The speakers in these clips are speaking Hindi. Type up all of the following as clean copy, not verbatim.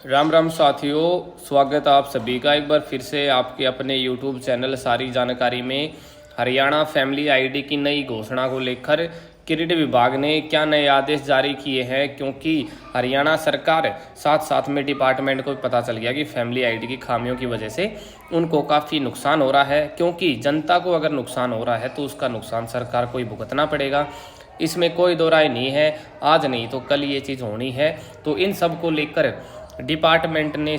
राम राम साथियों, स्वागत है आप सभी का एक बार फिर से आपके अपने यूट्यूब चैनल सारी जानकारी में। हरियाणा फैमिली आईडी की नई घोषणा को लेकर क्रीडा विभाग ने क्या नए आदेश जारी किए हैं, क्योंकि हरियाणा सरकार साथ साथ में डिपार्टमेंट को पता चल गया कि फैमिली आईडी की खामियों की वजह से उनको काफ़ी नुकसान हो रहा है। क्योंकि जनता को अगर नुकसान हो रहा है तो उसका नुकसान सरकार को ही भुगतना पड़ेगा, इसमें कोई दो राय नहीं है। आज नहीं तो कल ये चीज़ होनी है। तो इन सब को लेकर डिपार्टमेंट ने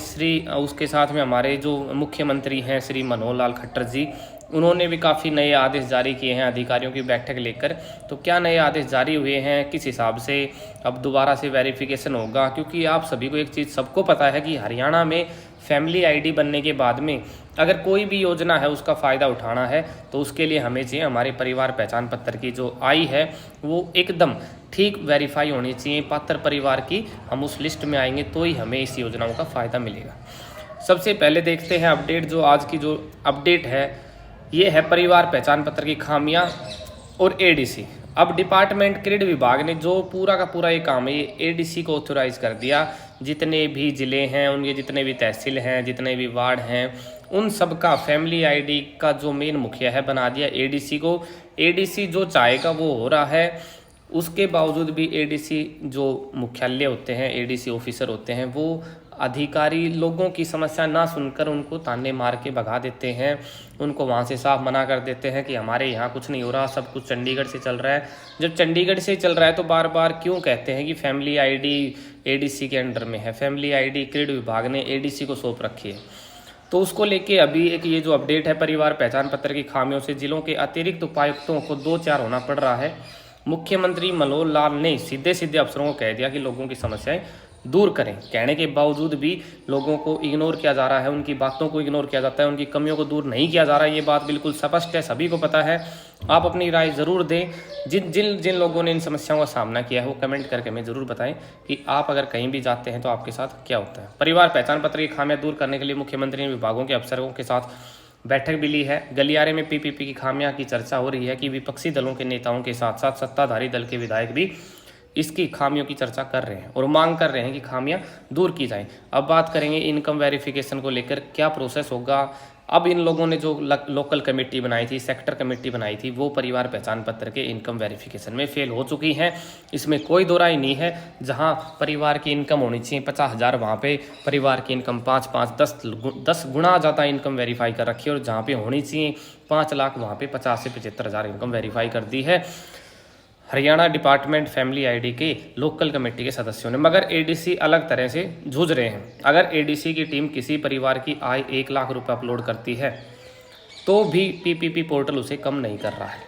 उसके साथ में हमारे जो मुख्यमंत्री हैं श्री मनोहर लाल खट्टर जी, उन्होंने भी काफ़ी नए आदेश जारी किए हैं अधिकारियों की बैठक लेकर। तो क्या नए आदेश जारी हुए हैं, किस हिसाब से अब दोबारा से वेरिफिकेशन होगा, क्योंकि आप सभी को एक चीज़ सबको पता है कि हरियाणा में फैमिली आईडी बनने के बाद में अगर कोई भी योजना है उसका फ़ायदा उठाना है तो उसके लिए हमें चाहिए हमारे परिवार पहचान पत्र की जो आई है वो एकदम ठीक वेरीफाई होनी चाहिए पात्र परिवार की। हम उस लिस्ट में आएंगे तो ही हमें इस योजनाओं का फ़ायदा मिलेगा। सबसे पहले देखते हैं अपडेट, जो आज की जो अपडेट है ये है परिवार पहचान पत्र की खामियां और एडीसी। अब डिपार्टमेंट क्रीड विभाग ने जो पूरा का पूरा ये काम है ये एडीसी को ऑथोराइज कर दिया। जितने भी ज़िले हैं, उनके जितने भी तहसील हैं, जितने भी वार्ड हैं, उन सब का फैमिली आईडी का जो मेन मुखिया है बना दिया एडीसी को। एडीसी जो चाहेगा वो हो रहा है। उसके बावजूद भी एडीसी जो मुख्यालय होते हैं, एडीसी ऑफिसर होते हैं, वो अधिकारी लोगों की समस्या ना सुनकर उनको ताने मार के भगा देते हैं। उनको वहाँ से साफ मना कर देते हैं कि हमारे यहाँ कुछ नहीं हो रहा, सब कुछ चंडीगढ़ से चल रहा है। जब चंडीगढ़ से चल रहा है तो बार बार क्यों कहते हैं कि फैमिली आईडी एडीसी के अंडर में है, फैमिली आईडी क्रीड विभाग ने एडीसी को सौंप रखी है। तो उसको लेके अभी एक ये जो अपडेट है परिवार पहचान पत्र की खामियों से जिलों के अतिरिक्त उपायुक्तों को 2-4 होना पड़ रहा है। मुख्यमंत्री मनोहर लाल ने सीधे सीधे अफसरों को कह दिया कि लोगों की समस्याएं दूर करें। कहने के बावजूद भी लोगों को इग्नोर किया जा रहा है, उनकी बातों को इग्नोर किया जाता है, उनकी कमियों को दूर नहीं किया जा रहा है। ये बात बिल्कुल स्पष्ट है, सभी को पता है। आप अपनी राय ज़रूर दें। जिन जिन जिन लोगों ने इन समस्याओं का सामना किया है वो कमेंट करके हमें ज़रूर बताएं कि आप अगर कहीं भी जाते हैं तो आपके साथ क्या होता है। परिवार पहचान पत्र की खामियां दूर करने के लिए मुख्यमंत्री ने विभागों के अफसरों के साथ बैठक भी ली है। गलियारे में पीपीपी की खामियां की चर्चा हो रही है कि विपक्षी दलों के नेताओं के साथ साथ सत्ताधारी दल के विधायक भी इसकी खामियों की चर्चा कर रहे हैं और मांग कर रहे हैं कि खामियां दूर की जाएं। अब बात करेंगे इनकम वेरिफिकेशन को लेकर क्या प्रोसेस होगा। अब इन लोगों ने जो लोकल कमेटी बनाई थी, सेक्टर कमेटी बनाई थी, वो परिवार पहचान पत्र के इनकम वेरिफिकेशन में फेल हो चुकी हैं। इसमें कोई दो राय नहीं है। जहां परिवार की इनकम होनी चाहिए 50,000, वहाँ पे परिवार की इनकम 5-5, 10 गुना ज़्यादा इनकम वेरीफाई कर रखी है। और जहाँ पे होनी चाहिए 5 लाख, वहाँ पे 50 से 75,000 इनकम वेरीफाई कर दी है हरियाणा डिपार्टमेंट फैमिली आईडी के लोकल कमेटी के सदस्यों ने। मगर एडीसी अलग तरह से जूझ रहे हैं। अगर एडीसी की टीम किसी परिवार की आय 1 लाख रुपए अपलोड करती है तो भी पीपीपी पोर्टल उसे कम नहीं कर रहा है।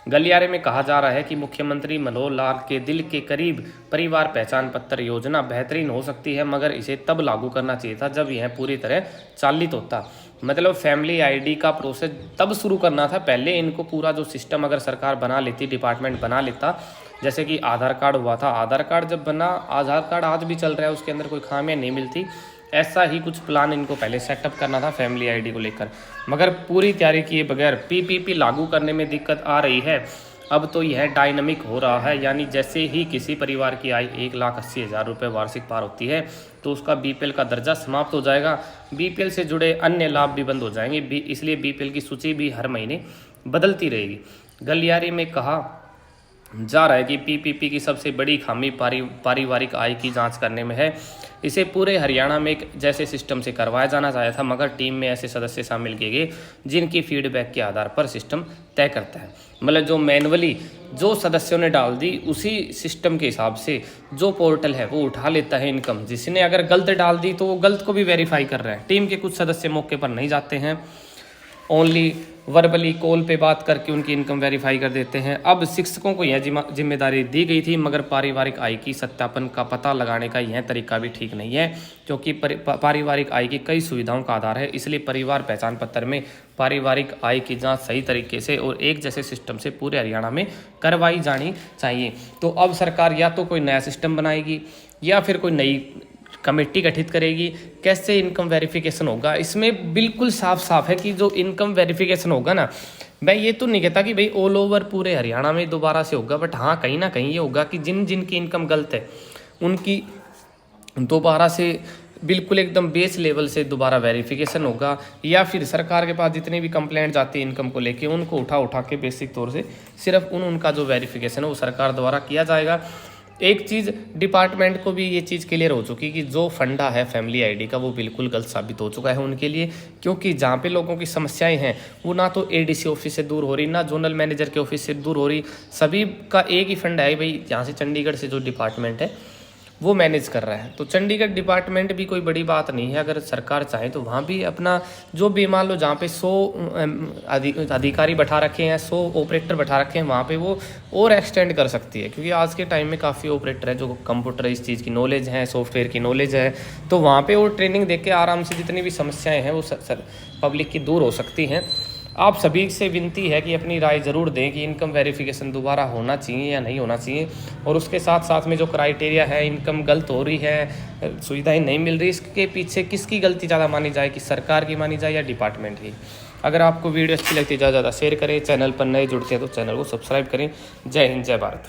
गलियारे में कहा जा रहा है कि मुख्यमंत्री मनोहर लाल के दिल के करीब परिवार पहचान पत्र योजना बेहतरीन हो सकती है, मगर इसे तब लागू करना चाहिए था जब यह पूरी तरह चालित होता। मतलब फैमिली आईडी का प्रोसेस तब शुरू करना था। पहले इनको पूरा जो सिस्टम अगर सरकार बना लेती, डिपार्टमेंट बना लेता, जैसे कि आधार कार्ड हुआ था। आधार कार्ड जब बना, आधार कार्ड आज भी चल रहा है, उसके अंदर कोई खामियां नहीं मिलती। ऐसा ही कुछ प्लान इनको पहले सेटअप करना था फैमिली आईडी को लेकर, मगर पूरी तैयारी किए बगैर पीपीपी लागू करने में दिक्कत आ रही है। अब तो यह डायनामिक हो रहा है, यानी जैसे ही किसी परिवार की आय 1,80,000 रुपये वार्षिक पार होती है तो उसका बीपीएल का दर्जा समाप्त हो जाएगा। बीपीएल से जुड़े अन्य लाभ भी बंद हो जाएंगे, इसलिए बीपीएल की सूची भी हर महीने बदलती रहेगी। गलियारे में कहा जा रहा है कि पीपीपी की सबसे बड़ी खामी पारिवारिक आय की जांच करने में है। इसे पूरे हरियाणा में एक जैसे सिस्टम से करवाया जाना चाहिए था, मगर टीम में ऐसे सदस्य शामिल किए गए जिनकी फीडबैक के आधार पर सिस्टम तय करता है। मतलब जो मैनुअली जो सदस्यों ने डाल दी उसी सिस्टम के हिसाब से जो पोर्टल है वो उठा लेता है इनकम। जिसने अगर गलत डाल दी तो वो गलत को भी वेरीफाई कर रहे हैं। टीम के कुछ सदस्य मौके पर नहीं जाते हैं, ओनली वर्बली कॉल पे बात करके उनकी इनकम वेरीफाई कर देते हैं। अब शिक्षकों को यह जिम्मेदारी दी गई थी, मगर पारिवारिक आय की सत्यापन का पता लगाने का यह तरीका भी ठीक नहीं है, क्योंकि पारिवारिक आय की कई सुविधाओं का आधार है। इसलिए परिवार पहचान पत्र में पारिवारिक आय की जांच सही तरीके से और एक जैसे सिस्टम से पूरे हरियाणा में करवाई जानी चाहिए। तो अब सरकार या तो कोई नया सिस्टम बनाएगी या फिर कोई नई कमेटी गठित करेगी। कैसे इनकम वेरिफिकेशन होगा, इसमें बिल्कुल साफ साफ है कि जो इनकम वेरिफिकेशन होगा ना, मैं ये तो नहीं कहता कि भाई ऑल ओवर पूरे हरियाणा में दोबारा से होगा, बट हाँ कहीं ना कहीं ये होगा कि जिन जिन की इनकम गलत है उनकी दोबारा से बिल्कुल एकदम बेस लेवल से दोबारा वेरिफिकेशन होगा, या फिर सरकार के पास जितनी भी कंप्लेंट जाती है इनकम को लेके उनको उठा के बेसिक तौर से सिर्फ उनका जो वेरिफिकेशन है वो सरकार द्वारा किया जाएगा। एक चीज़ डिपार्टमेंट को भी ये चीज़ क्लियर हो चुकी कि जो फंडा है फैमिली आईडी का वो बिल्कुल गलत साबित हो चुका है उनके लिए, क्योंकि जहाँ पे लोगों की समस्याएं हैं वो ना तो एडीसी ऑफिस से दूर हो रही, ना जोनल मैनेजर के ऑफिस से दूर हो रही, सभी का एक ही फंड है भाई, यहाँ से चंडीगढ़ से जो डिपार्टमेंट है वो मैनेज कर रहा है। तो चंडीगढ़ डिपार्टमेंट भी कोई बड़ी बात नहीं है, अगर सरकार चाहे तो वहाँ भी अपना जो भी मान लो जहाँ पे 100 अधिकारी बैठा रखे हैं, 100 ऑपरेटर बैठा रखे हैं, वहाँ पे वो और एक्सटेंड कर सकती है, क्योंकि आज के टाइम में काफ़ी ऑपरेटर है जो कंप्यूटर इस चीज़ की नॉलेज है, सॉफ्टवेयर की नॉलेज है, तो वहाँ पे वो ट्रेनिंग दे के आराम से जितनी भी समस्याएँ हैं वो पब्लिक की दूर हो सकती हैं। आप सभी से विनती है कि अपनी राय ज़रूर दें कि इनकम वेरिफिकेशन दोबारा होना चाहिए या नहीं होना चाहिए, और उसके साथ साथ में जो क्राइटेरिया है, इनकम गलत हो रही है, सुविधाएं नहीं मिल रही, इसके पीछे किसकी गलती ज़्यादा मानी जाए, कि सरकार की मानी जाए या डिपार्टमेंट की। अगर आपको वीडियो अच्छी लगती है ज़्यादा शेयर करें, चैनल पर नए जुड़ते हैं तो चैनल को सब्सक्राइब करें। जय हिंद, जय भारत।